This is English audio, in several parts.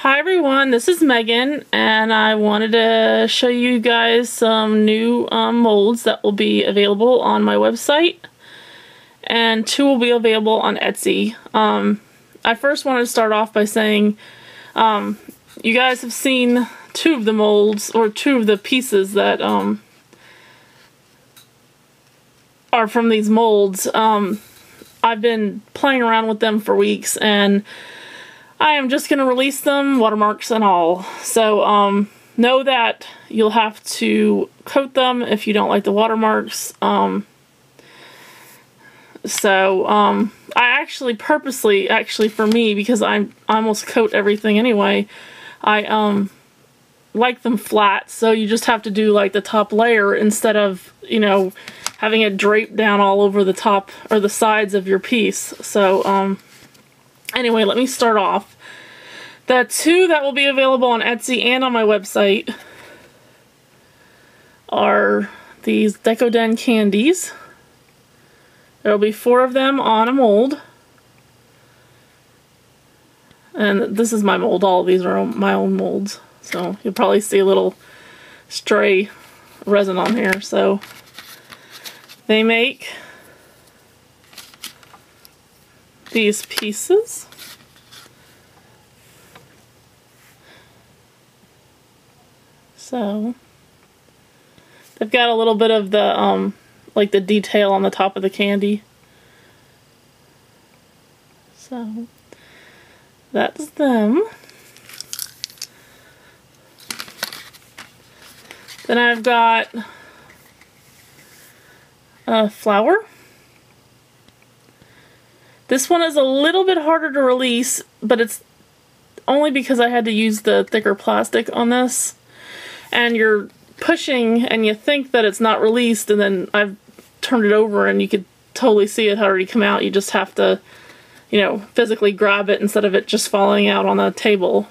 Hi everyone, this is Megan, and I wanted to show you guys some new molds that will be available on my website, and two will be available on Etsy. I first wanted to start off by saying you guys have seen two of the molds, or two of the pieces that are from these molds. I've been playing around with them for weeks, and I am just going to release them, watermarks and all. So, know that you'll have to coat them if you don't like the watermarks. I actually purposely, for me, because I almost coat everything anyway, I like them flat, so you just have to do like the top layer instead of, you know, having it drape down all over the top or the sides of your piece. So, anyway, let me start off. The two that will be available on Etsy and on my website are these Decodent candies. There will be 4 of them on a mold. And this is my mold. All of these are my own molds. So you'll probably see a little stray resin on here. So they make these pieces. So they've got a little bit of the like the detail on the top of the candy. So that's them. Then I've got a flower. This one is a little bit harder to release, but it's only because I had to use the thicker plastic on this. And you're pushing and you think that it's not released, and then I've turned it over and you could totally see it already come out. You just have to, you know, physically grab it instead of it just falling out on the table.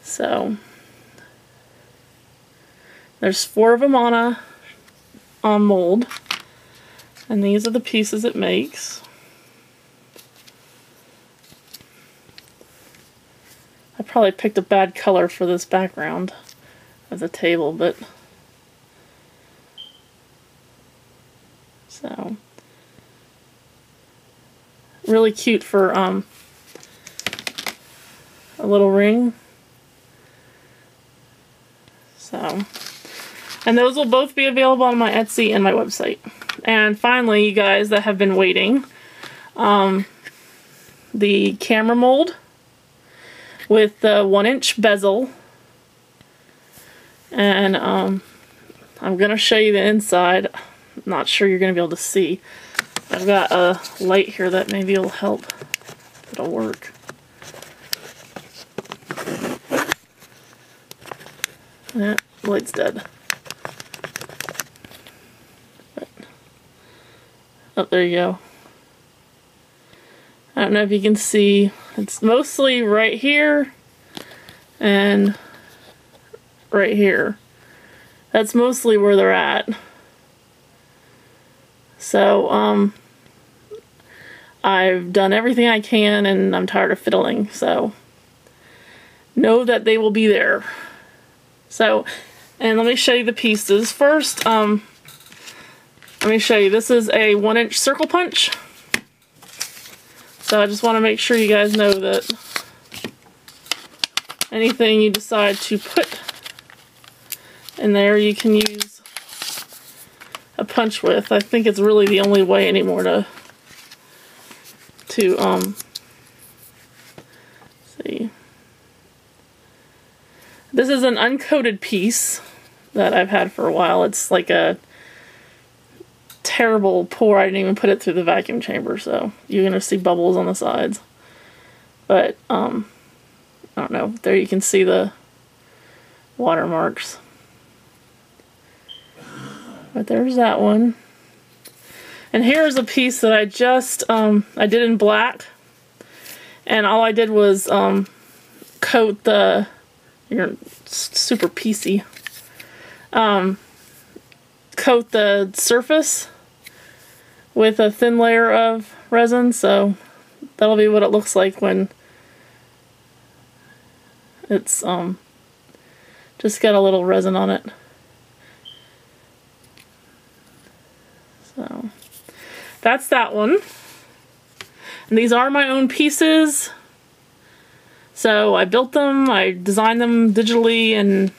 So there's 4 of them on a mold, and these are the pieces it makes. I probably picked a bad color for this background of the table, but so really cute for a little ring. So, and those will both be available on my Etsy and my website. And finally, you guys that have been waiting, the camera mold with the 1-inch bezel. And I'm going to show you the inside. I'm not sure you're going to be able to see. I've got a light here that maybe will help. It'll work. That light's dead. But, oh, there you go. I don't know if you can see. It's mostly right here and right here. That's mostly where they're at. So, I've done everything I can, and I'm tired of fiddling, so know that they will be there. So, and let me show you the pieces. First, let me show you. This is a 1-inch circle punch. So I just want to make sure you guys know that anything you decide to put in there, you can use a punch with. I think it's really the only way anymore to see. This is an uncoated piece that I've had for a while. It's like a terrible pour. I didn't even put it through the vacuum chamber, so you're gonna see bubbles on the sides. But I don't know. There you can see the watermarks. But there's that one. And here's a piece that I just I did in black, and all I did was coat the, you're super piecey, coat the surface with a thin layer of resin, so that'll be what it looks like when It's just got a little resin on it. So that's that one. And these are my own pieces. So I built them, I designed them digitally and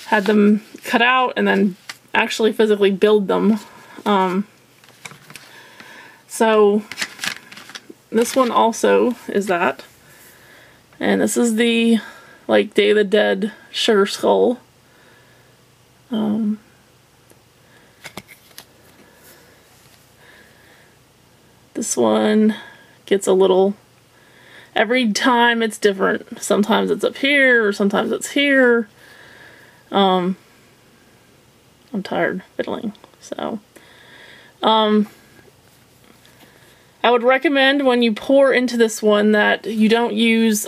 had them cut out and then actually physically build them. So this one also is that. And this is the like Day of the Dead sugar skull. This one gets a little, every time it's different. Sometimes it's up here, or sometimes it's here. I'm tired fiddling, so. I would recommend when you pour into this one that you don't use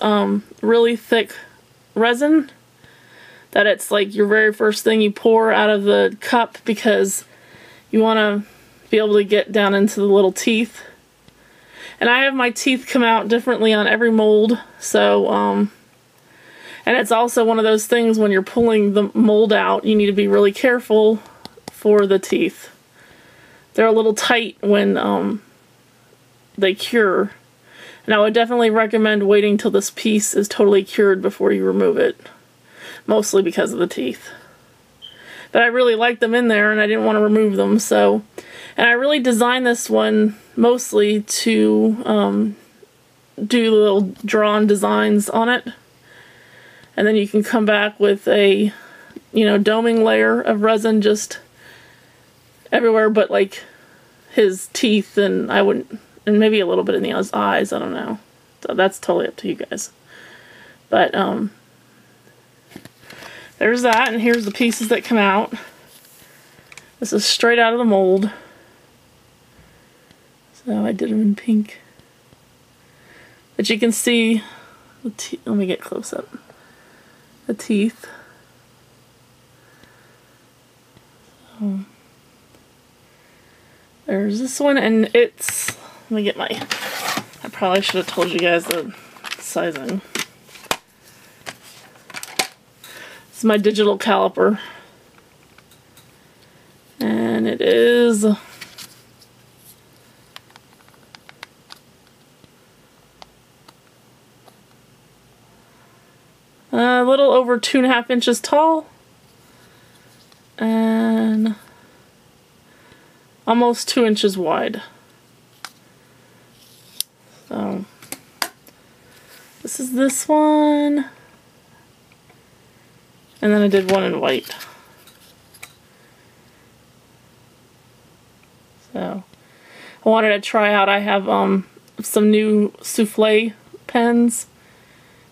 really thick resin. That it's like your very first thing you pour out of the cup, because you want to be able to get down into the little teeth. And I have my teeth come out differently on every mold, so, and it's also one of those things when you're pulling the mold out, you need to be really careful for the teeth. They're a little tight when they cure. And I would definitely recommend waiting till this piece is totally cured before you remove it. Mostly because of the teeth. But I really liked them in there and I didn't want to remove them, so. And I really designed this one mostly to do little drawn designs on it. And then you can come back with a, you know, doming layer of resin just everywhere but like his teeth, and I wouldn't, and maybe a little bit in his eyes, I don't know. So that's totally up to you guys. But there's that, and here's the pieces that come out. This is straight out of the mold. So I did them in pink. But you can see the teeth. Let me get close up. The teeth. So there's this one, and it's, let me get my, I probably should have told you guys the sizing. This is my digital caliper. And it is a little over 2.5 inches tall and almost 2 inches wide. So this is this one, and then I did one in white. So I wanted to try out, I have some new souffle pens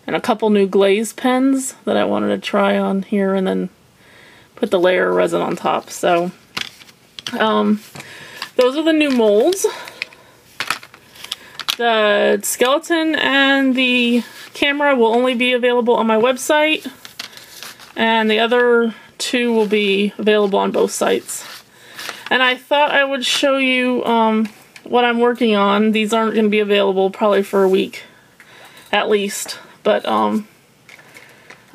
and a couple new glaze pens that I wanted to try on here and then put the layer of resin on top. So those are the new molds. The skeleton and the camera will only be available on my website, and the other two will be available on both sites. And I thought I would show you what I'm working on. These aren't going to be available probably for a week at least, but I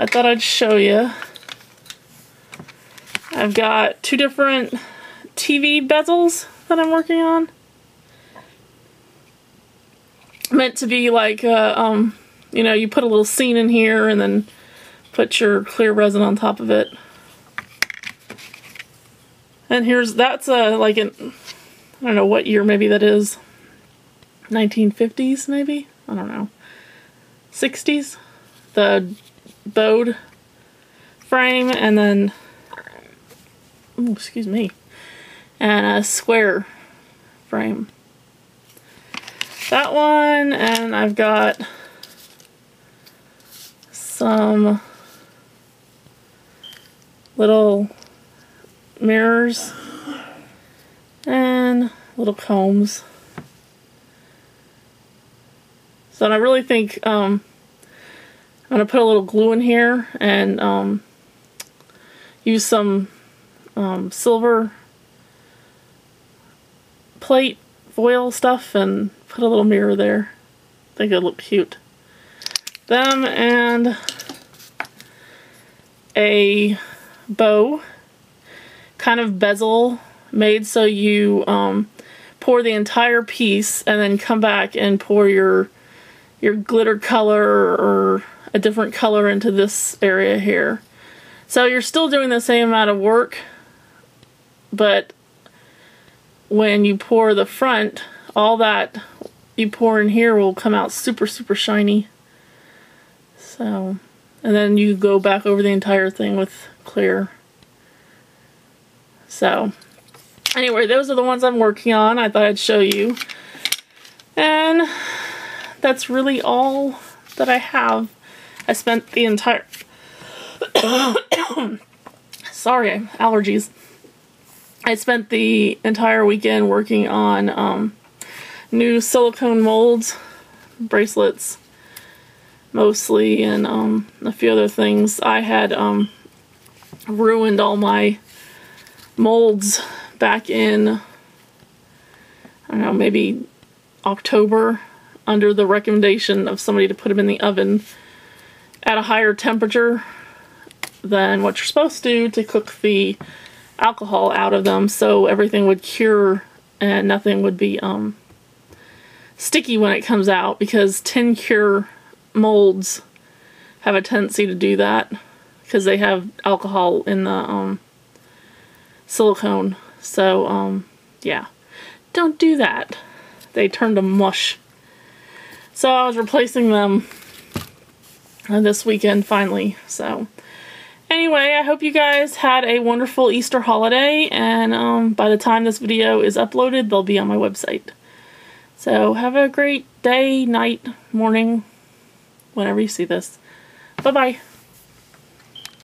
thought I'd show you. I've got 2 different TV bezels that I'm working on. Meant to be like, you know, you put a little scene in here and then put your clear resin on top of it. And here's, that's like an, I don't know what year maybe that is. 1950s maybe? I don't know. 60s? The bowed frame, and then, ooh, excuse me, and a square frame. That one, and I've got some little mirrors and little combs. So I really think I'm going to put a little glue in here and use some silver plate foil stuff and put a little mirror there. I think it'll look cute. Them, and a bow, kind of bezel made so you pour the entire piece and then come back and pour your glitter color or a different color into this area here. So you're still doing the same amount of work, but when you pour the front, all that you pour in here will come out super, super shiny. So, and then you go back over the entire thing with clear. So, anyway, those are the ones I'm working on. I thought I'd show you. And that's really all that I have. I spent the entire... Sorry, allergies. I spent the entire weekend working on new silicone molds, bracelets, mostly, and a few other things. I had ruined all my molds back in, I don't know, maybe October, under the recommendation of somebody to put them in the oven at a higher temperature than what you're supposed to cook the alcohol out of them, so everything would cure and nothing would be sticky when it comes out, because tin cure molds have a tendency to do that because they have alcohol in the silicone. So yeah, don't do that. They turn to mush. So I was replacing them this weekend finally. So anyway, I hope you guys had a wonderful Easter holiday, and by the time this video is uploaded, they'll be on my website. So have a great day, night, morning, whenever you see this. Bye-bye.